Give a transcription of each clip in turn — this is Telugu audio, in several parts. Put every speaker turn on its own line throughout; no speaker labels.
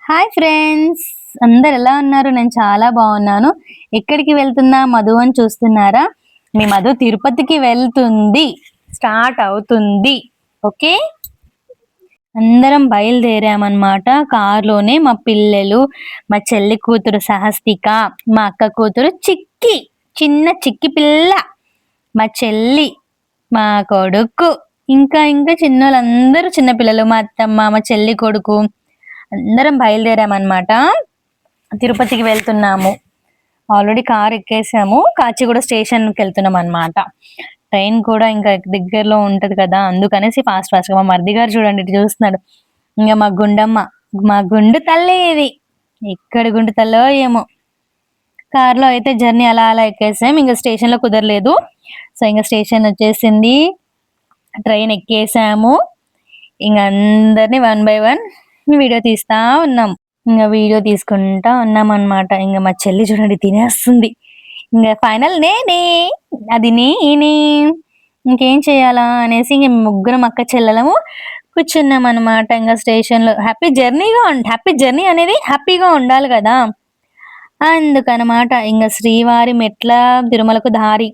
హాయ్ ఫ్రెండ్స్, అందరు ఎలా ఉన్నారు? నేను చాలా బాగున్నాను. ఎక్కడికి వెళ్తున్నా మధు అని చూస్తున్నారా? మీ మధు తిరుపతికి వెళ్తుంది, స్టార్ట్ అవుతుంది. ఓకే, అందరం బయలుదేరామన్నమాట. కారులోనే మా పిల్లలు, మా చెల్లి కూతురు సహస్తిక, మా అక్క కూతురు చిక్కి, చిన్న చిక్కి పిల్ల, మా చెల్లి, మా కొడుకు, ఇంకా ఇంకా చిన్నోళ్ళందరూ చిన్నపిల్లలు, మా అత్తమ్మ, మా చెల్లి కొడుకు, అందరం బయలుదేరామన్నమాట. తిరుపతికి వెళ్తున్నాము. Already car ఎక్కేసాము. కాచిగూడ స్టేషన్కి వెళ్తున్నాం అనమాట. ట్రైన్ కూడా ఇంకా దగ్గరలో ఉంటది కదా, అందుకనేసి ఫాస్ట్ ఫాస్ట్ గా మా మరిది గారు చూడండి ఇటు చూస్తున్నాడు. ఇంకా మా గుండమ్మ, మా గుండు తల్లి ఇది, ఎక్కడి గుండు తల్లో ఏమో. కార్లో అయితే జర్నీ అలా అలా ఎక్కేసాం. ఇంకా స్టేషన్ లో కుదరలేదు. సో ఇంకా స్టేషన్ వచ్చేసింది, ట్రైన్ ఎక్కేసాము. ఇంకా అందరినీ వన్ బై వన్ వీడియో తీస్తా ఉన్నాం. ఇంకా వీడియో తీసుకుంటా ఉన్నాం అనమాట. ఇంకా మా చెల్లి చూడండి తినేస్తుంది. ఇంకా ఫైనల్ నేనే, అది నేనే. ఇంకేం చేయాలా అనేసి ఇంక ముగ్గురం అక్క చెల్లెలము కూర్చున్నాం అనమాట. ఇంకా స్టేషన్ లో హ్యాపీ జర్నీ అనేది హ్యాపీగా ఉండాలి కదా, అందుకనమాట. ఇంకా శ్రీవారి మెట్ల తిరుమలకు దారి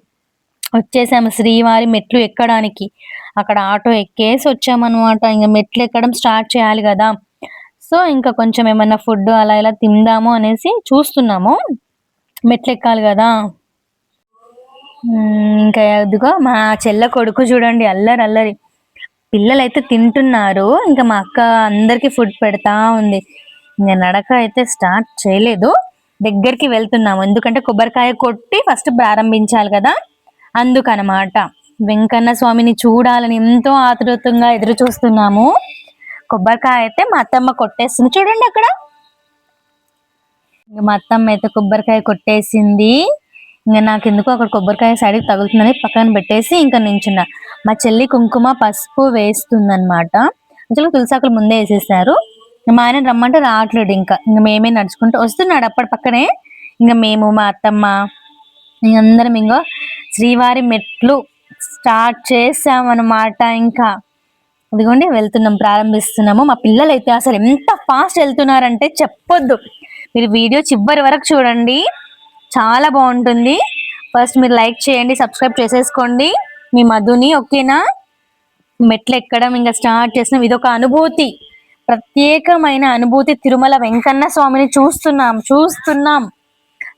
వచ్చేసాము. శ్రీవారి మెట్లు ఎక్కడానికి అక్కడ ఆటో ఎక్కేసి వచ్చామన్నమాట. ఇంకా మెట్లు ఎక్కడం స్టార్ట్ చేయాలి కదా, సో ఇంకా కొంచెం ఏమన్నా ఫుడ్ అలా ఇలా తిందాము అనేసి చూస్తున్నాము. మెట్లు ఎక్కాలి కదా. ఇంకా ఎదుగో మా చెల్ల కొడుకు చూడండి, అల్లరి అల్లరి. పిల్లలైతే తింటున్నారు, ఇంకా మా అక్క అందరికి ఫుడ్ పెడతా ఉంది. ఇంకా నడక అయితే స్టార్ట్ చేయలేదు, దగ్గరికి వెళ్తున్నాము. ఎందుకంటే కొబ్బరికాయ కొట్టి ఫస్ట్ ప్రారంభించాలి కదా, అందుకనమాట. వెంకన్న స్వామిని చూడాలని ఎంతో ఆతృతంగా ఎదురు చూస్తున్నాము. కొబ్బరికాయ అయితే మా అత్తమ్మ కొట్టేస్తుంది చూడండి అక్కడ. మా అత్తమ్మ అయితే కొబ్బరికాయ కొట్టేసింది. ఇంకా నాకు ఎందుకో అక్కడ కొబ్బరికాయ సైడ్కి తగులుతుందని పక్కన పెట్టేసి ఇంకా నించున్నా. మా చెల్లి కుంకుమ పసుపు వేస్తుందన్నమాట. అసలు తులసాకులు ముందే వేసేసారు. మా ఆయన రమ్మంటే రావట్లేదు. ఇంకా మేమే నడుచుకుంటూ వస్తున్నాడు అప్పటి పక్కనే. ఇంకా మేము, మా అత్తమ్మ, ఇంకందరం ఇంకో శ్రీవారి మెట్లు స్టార్ట్ చేసామన్నమాట. ఇంకా అదిగోండి వెళ్తున్నాం, ప్రారంభిస్తున్నాము. మా పిల్లలు అయితే అసలు ఎంత ఫాస్ట్ వెళ్తున్నారంటే చెప్పొద్దు. మీరు వీడియో చివరి వరకు చూడండి, చాలా బాగుంటుంది. ఫస్ట్ మీరు లైక్ చేయండి, సబ్స్క్రైబ్ చేసేసుకోండి మీ మధుని, ఓకేనా? మెట్లు ఎక్కడం ఇంకా స్టార్ట్ చేసినాం. ఇదొక అనుభూతి, ప్రత్యేకమైన అనుభూతి. తిరుమల వెంకన్న స్వామిని చూస్తున్నాం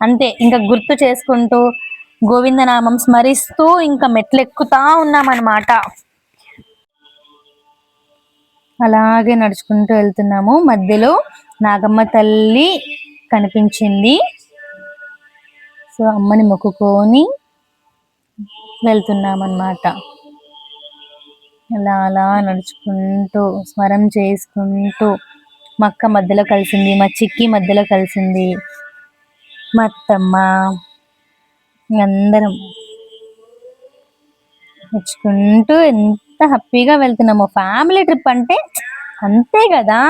అంతే. ఇంకా గుర్తు చేసుకుంటూ గోవిందనామం స్మరిస్తూ ఇంకా మెట్లు ఎక్కుతా ఉన్నాం అన్నమాట. అలాగే నడుచుకుంటూ వెళ్తున్నాము. మధ్యలో నాగమ్మ తల్లి కనిపించింది. సో అమ్మని మొక్కుకొని వెళ్తున్నాం అన్నమాట. అలా అలా నడుచుకుంటూ స్మరం చేసుకుంటూ మా అక్క మధ్యలో కలిసింది, మా చిక్కి మధ్యలో కలిసింది, మా అత్తమ్మ, అందరం నడుచుకుంటూ ఎంత హ్యాపీగా వెళ్తున్నాము. ఫ్యామిలీ ట్రిప్ అంటే అంతే కదా.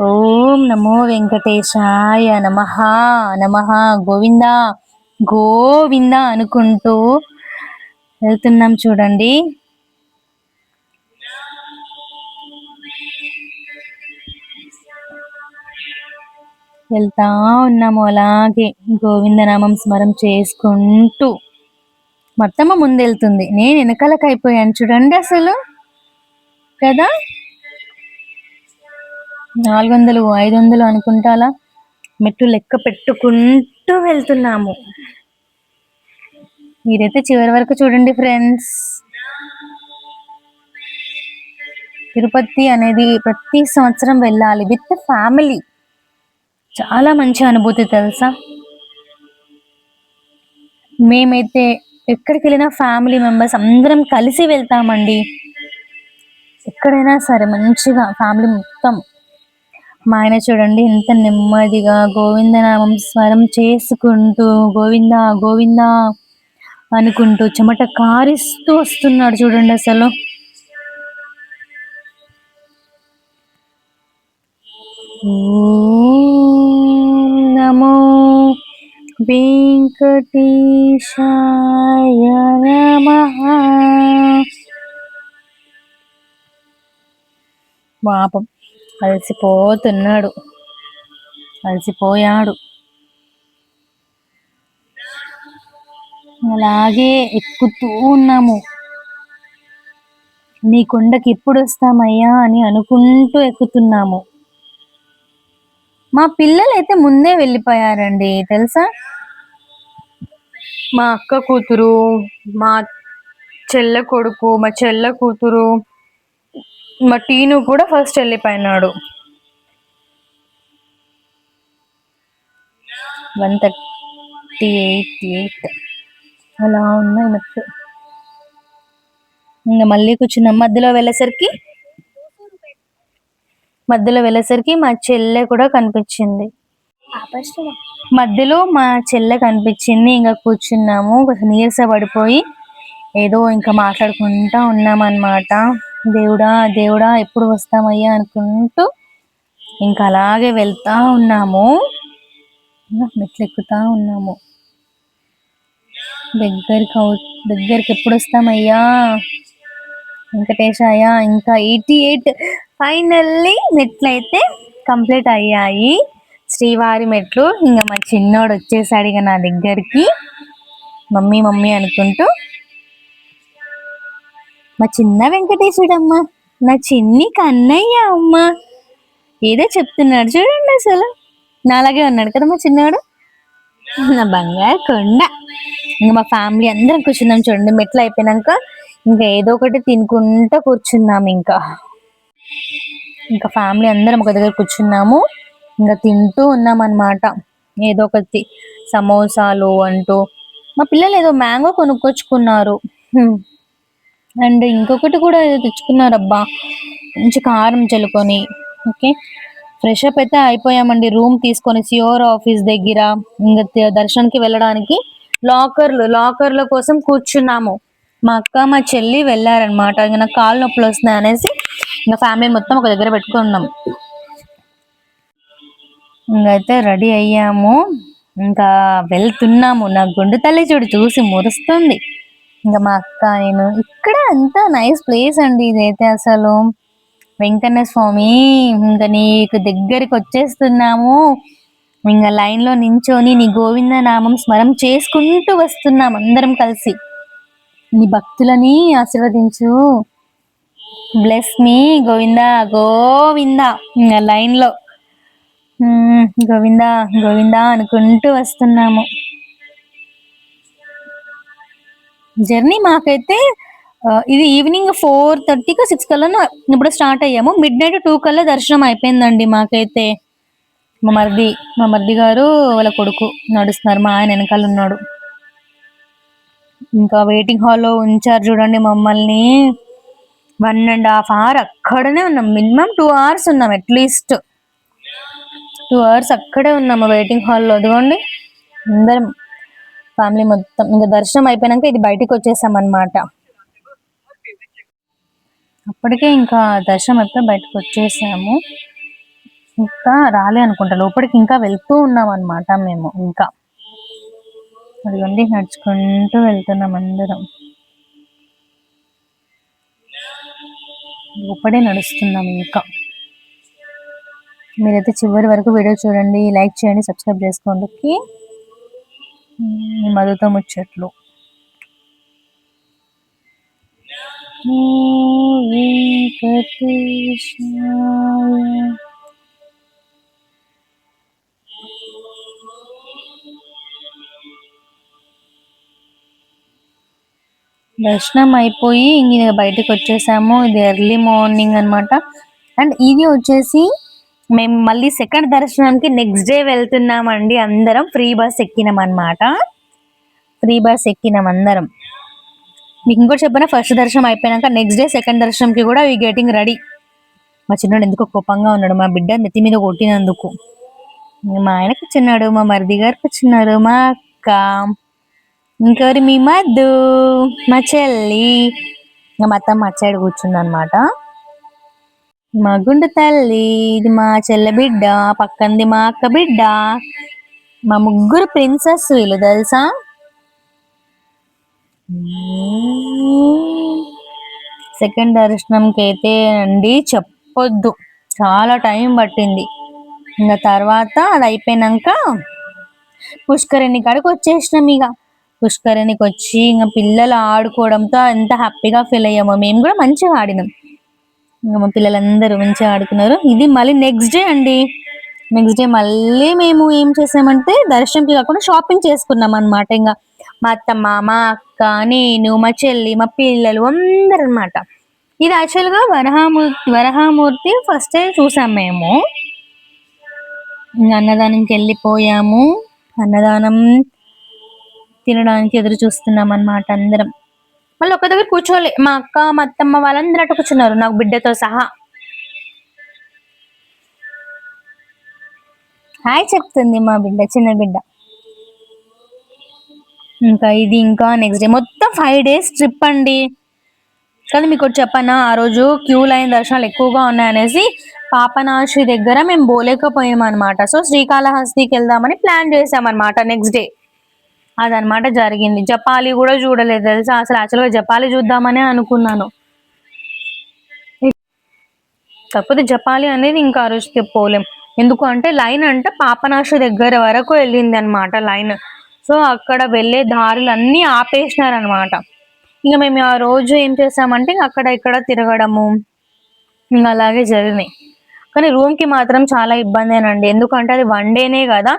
ఓం నమో వెంకటేశాయ నమః నమః, గోవింద గోవింద అనుకుంటూ వెళ్తున్నాం చూడండి. వెళ్తా ఉన్నాము అలాగే గోవిందనామం స్మరం చేసుకుంటూ. మొత్తమ్మ ముందెళ్తుంది, నేను వెనకాలకు అయిపోయాను చూడండి అసలు కదా. 400 500 అనుకుంటా అలా మెట్లు లెక్క పెట్టుకుంటూ వెళ్తున్నాము. మీరైతే చివరి వరకు చూడండి ఫ్రెండ్స్. తిరుపతి అనేది ప్రతి సంవత్సరం వెళ్ళాలి విత్ ఫ్యామిలీ. చాలా మంచి అనుభూతి తెలుసా. మేమైతే ఎక్కడికి వెళ్ళినా ఫ్యామిలీ మెంబర్స్ అందరం కలిసి వెళ్తామండి. ఎక్కడైనా సరే మంచిగా ఫ్యామిలీ మొత్తం. మా ఆయన చూడండి ఎంత నెమ్మదిగా గోవిందనామం స్మరం చేసుకుంటూ గోవింద గోవింద అనుకుంటూ చెమట కారిస్తూ వస్తున్నాడు చూడండి అసలు. నమో వెంకటేశాయ నమః. పాపం అలసిపోతున్నాడు, అలసిపోయాడు. అలాగే ఎక్కుతూ ఉన్నాము. నీ కొండకి ఎప్పుడు వస్తామయ్యా అని అనుకుంటూ ఎక్కుతున్నాము. మా పిల్లలు అయితే ముందే వెళ్ళిపోయారండి తెలుసా. మా అక్క కూతురు, మా చెల్లె కొడుకు, మా చెల్లె కూతురు, మా టీను కూడా ఫస్ట్ వెళ్ళిపోయినాడు. 138 అలా ఉన్నాయి మెట్లు. ఇంకా మళ్ళీ కూర్చున్నాం. మధ్యలో వెళ్ళేసరికి మా చెల్లె కూడా కనిపించింది. మధ్యలో మా చెల్లె కనిపించింది. ఇంకా కూర్చున్నాము. కొంచెం నీరస పడిపోయి ఏదో ఇంకా మాట్లాడుకుంటా ఉన్నామన్నమాట. దేవుడా దేవుడా ఎప్పుడు వస్తామయ్యా అనుకుంటూ ఇంకా అలాగే వెళ్తా ఉన్నాము. మెట్లు ఎక్కుతా ఉన్నాము. దగ్గరికి ఎప్పుడు వస్తామయ్యా వెంకటేశయ్య. ఇంకా 88 ఫైనల్లీ మెట్లు అయితే కంప్లీట్ అయ్యాయి, శ్రీవారి మెట్లు. ఇంకా మా చిన్నోడు వచ్చేసాడు ఇక నా దగ్గరికి, మమ్మీ మమ్మీ అనుకుంటూ. మా చిన్న వెంకటేశుడమ్మ, నా చిన్ని కన్నయ్య అమ్మ ఏదో చెప్తున్నాడు చూడండి. అసలు నాలాగే ఉన్నాడు కదా మా చిన్నవాడు, నా బంగారు కొండ. ఇంకా మా ఫ్యామిలీ అందరం కూర్చున్నాం చూడండి. మెట్లు అయిపోయినాక ఇంకా ఏదో ఒకటి తినుకుంటూ కూర్చున్నాము. ఇంకా ఫ్యామిలీ అందరం ఒక దగ్గర కూర్చున్నాము. ఇంకా తింటూ ఉన్నాం అన్నమాట. ఏదో ఒకటి సమోసాలు అంటూ. మా పిల్లలు ఏదో మ్యాంగో కొనుక్కొచ్చుకున్నారు. అండ్ ఇంకొకటి కూడా ఏదో తెచ్చుకున్నారు అబ్బా, మంచి కారం చల్లుకొని. ఓకే, ఫ్రెష్ అప్ అయితే అయిపోయామండి. రూమ్ తీసుకొని సిఓర్ ఆఫీస్ దగ్గర ఇంకా దర్శనానికి వెళ్ళడానికి లాకర్ల కోసం కూర్చున్నాము. మా అక్క మా చెల్లి వెళ్ళారనమాట. ఇంకా నాకు కాళ్ళు నొప్పులు వస్తున్నాయి అనేసి ఇంకా ఫ్యామిలీ మొత్తం ఒక దగ్గర పెట్టుకున్నాం. ఇంకైతే రెడీ అయ్యాము, ఇంకా వెళ్తున్నాము. నా గుండు తల్లి చూసి మురుస్తుంది. ఇంకా మా అక్క నేను. ఇక్కడ అంతా నైస్ ప్లేస్ అండి ఇదైతే. అసలు వెంకన్న స్వామి ఇంకా నీకు దగ్గరికి వచ్చేస్తున్నాము. ఇంకా లైన్ లో నించొని నీ గోవింద నామం స్మరం చేసుకుంటూ వస్తున్నాం అందరం కలిసి. నీ భక్తులని ఆశీర్వదించు, బ్లెస్ మీ గోవిందా గోవిందా. ఇంకా లైన్ లో గోవిందా గోవిందా అనుకుంటూ వస్తున్నాము. జర్నీ మాకైతే ఇది ఈవినింగ్ 4:30 6 కల్లా ఇప్పుడు స్టార్ట్ అయ్యాము. మిడ్ నైట్ 2 కల్లా దర్శనం అయిపోయిందండి మాకైతే. మా మర్ది గారు వాళ్ళ కొడుకు నడుస్తున్నారు, మా ఆయన వెనకాల ఉన్నాడు. ఇంకా వెయిటింగ్ హాల్లో ఉంచారు చూడండి మమ్మల్ని. 1.5 hour అక్కడనే ఉన్నాం. మినిమం 2 hours ఉన్నాం, అట్లీస్ట్ 2 hours అక్కడే ఉన్నాము వెయిటింగ్ హాల్లో. అదిగోండి అందరం ఫ్యామిలీ మొత్తం. ఇంకా దర్శనం అయిపోయినాక ఇది బయటికి వచ్చేసాం అనమాట. అప్పటికే ఇంకా దర్శనం అయిపోయి బయటకు వచ్చేసాము. ఇంకా రాలే అనుకుంటా లోపలికి, ఇంకా వెళ్తూ ఉన్నాం అనమాట మేము. ఇంకా అదిగోండి నడుచుకుంటూ వెళ్తున్నాం అందరం. లోపడే నడుస్తున్నాం. ఇంకా మీరైతే చివరి వరకు వీడియో చూడండి, లైక్ చేయండి, సబ్స్క్రైబ్ చేసుకోండి. మధుతో ముచ్చట్లు. దర్శనం అయిపోయి ఇంక బయటకు వచ్చేసాము. ఇది ఎర్లీ మార్నింగ్ అనమాట. అండ్ ఇది వచ్చేసి మేము మళ్ళీ సెకండ్ దర్శనానికి నెక్స్ట్ డే వెళ్తున్నామండి. అందరం ఫ్రీ బస్ ఎక్కినాం అనమాట. అందరం. మీకు ఇంకోటి చెప్పిన, ఫస్ట్ దర్శనం అయిపోయినాక నెక్స్ట్ డే సెకండ్ దర్శనంకి కూడా వీ గెటింగ్ రెడీ. మా చిన్నోడు ఎందుకో కోపంగా ఉన్నాడు, మా బిడ్డ నెత్తి మీద కొట్టినందుకు. మా ఆయన కూర్చున్నాడు, మా మరిది గారు కూర్చున్నారు, మా అక్క, ఇంకోరి మీ మద్దు, మా చెల్లి, మా అత్తమ్మ అటు సైడ్ కూర్చుంది అనమాట. మా గుండు తల్లి, ఇది మా చెల్లె బిడ్డ, పక్కంది మా అక్క బిడ్డ. మా ముగ్గురు ప్రిన్సెస్ వీళ్ళు తెలుసా. సెకండ్ దర్శనంకి అయితే అండి చెప్పొద్దు, చాలా టైం పట్టింది. ఇంకా తర్వాత అది అయిపోయినాక పుష్కరిణి కాడికి వచ్చేసినాం. ఇక పుష్కరిణికి వచ్చి ఇంకా పిల్లలు ఆడుకోవడంతో ఎంత హ్యాపీగా ఫీల్ అయ్యామో. మేము కూడా మంచిగా ఆడినాం. ఇంకా మా పిల్లలందరూ మంచిగా ఆడుకున్నారు. ఇది మళ్ళీ నెక్స్ట్ డే అండి. నెక్స్ట్ డే మళ్ళీ మేము ఏం చేసామంటే దర్శనంకి కాకుండా షాపింగ్ చేసుకున్నాం అనమాట. ఇంకా మా అత్తమ్మ, మా అక్క, నేను, మా చెల్లి, మా పిల్లలు అందరు అనమాట. ఇది యాక్చువల్గా వరహామూర్తి ఫస్ట్ టైం చూసాం మేము. ఇంకా అన్నదానంకి వెళ్ళిపోయాము. అన్నదానం తినడానికి ఎదురు చూస్తున్నాం అనమాట అందరం. మళ్ళీ ఒక దగ్గర కూర్చోలే. మా అక్క, మా అత్తమ్మ వాళ్ళందరూ అటు కూర్చున్నారు, నాకు బిడ్డతో సహా. హాయ్ చెప్తుంది మా బిడ్డ, చిన్న బిడ్డ. ఇంకా నెక్స్ట్ డే మొత్తం 5 days ట్రిప్ అండి. కానీ మీకు ఒకటి చెప్పనా, ఆ రోజు క్యూ లైన్ దర్శనాలు ఎక్కువగా ఉన్నాయనేసి పాపనాశి దగ్గర మేము పోలేకపోయాం అనమాట. సో శ్రీకాళహస్తికి వెళ్దామని ప్లాన్ చేసామన్నమాట నెక్స్ట్ డే. అదనమాట జరిగింది. జపాలి కూడా చూడలేదు తెలుసా. అసలు యాక్చువల్గా జపాలి చూద్దామనే అనుకున్నాను, కాకపోతే జపాలి అనేది ఇంకా ఆ రోజుకి పోలేం. ఎందుకు అంటే లైన్ అంటే పాపనాశి దగ్గర వరకు వెళ్ళింది అనమాట లైన్. సో అక్కడ వెళ్ళే దారులు అన్నీ ఆపేసినారనమాట. ఇంకా మేము ఆ రోజు ఏం చేసామంటే అక్కడ ఇక్కడ తిరగడము ఇంకా అలాగే జరిగినాయి. కానీ రూమ్ కి మాత్రం చాలా ఇబ్బందేనండి. ఎందుకంటే అది 1 డేనే కదా,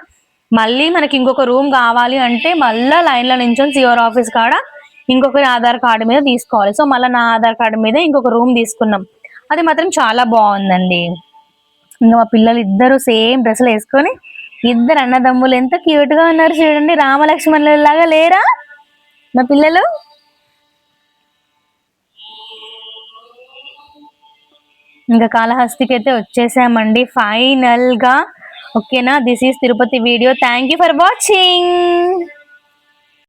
మళ్ళీ మనకి ఇంకొక రూమ్ కావాలి అంటే మళ్ళా లైన్ లో నించొని సిఆర్ ఆఫీస్ కాడ ఇంకొకరి ఆధార్ కార్డు మీద తీసుకోవాలి. సో మళ్ళీ నా ఆధార్ కార్డు మీద ఇంకొక రూమ్ తీసుకున్నాం. అది మాత్రం చాలా బాగుందండి. ఇంకా మా పిల్లలు ఇద్దరు సేమ్ డ్రెస్సులు వేసుకొని, ఇద్దరు అన్నదమ్ములు ఎంత క్యూట్ గా ఉన్నారు చూడండి, రామలక్ష్మణుల లాగా లేరా మా పిల్లలు. ఇంకా కాళహస్తికి అయితే వచ్చేసామండి ఫైనల్ గా. ఓకేనా, this is Tirupati video. Thank you for watching.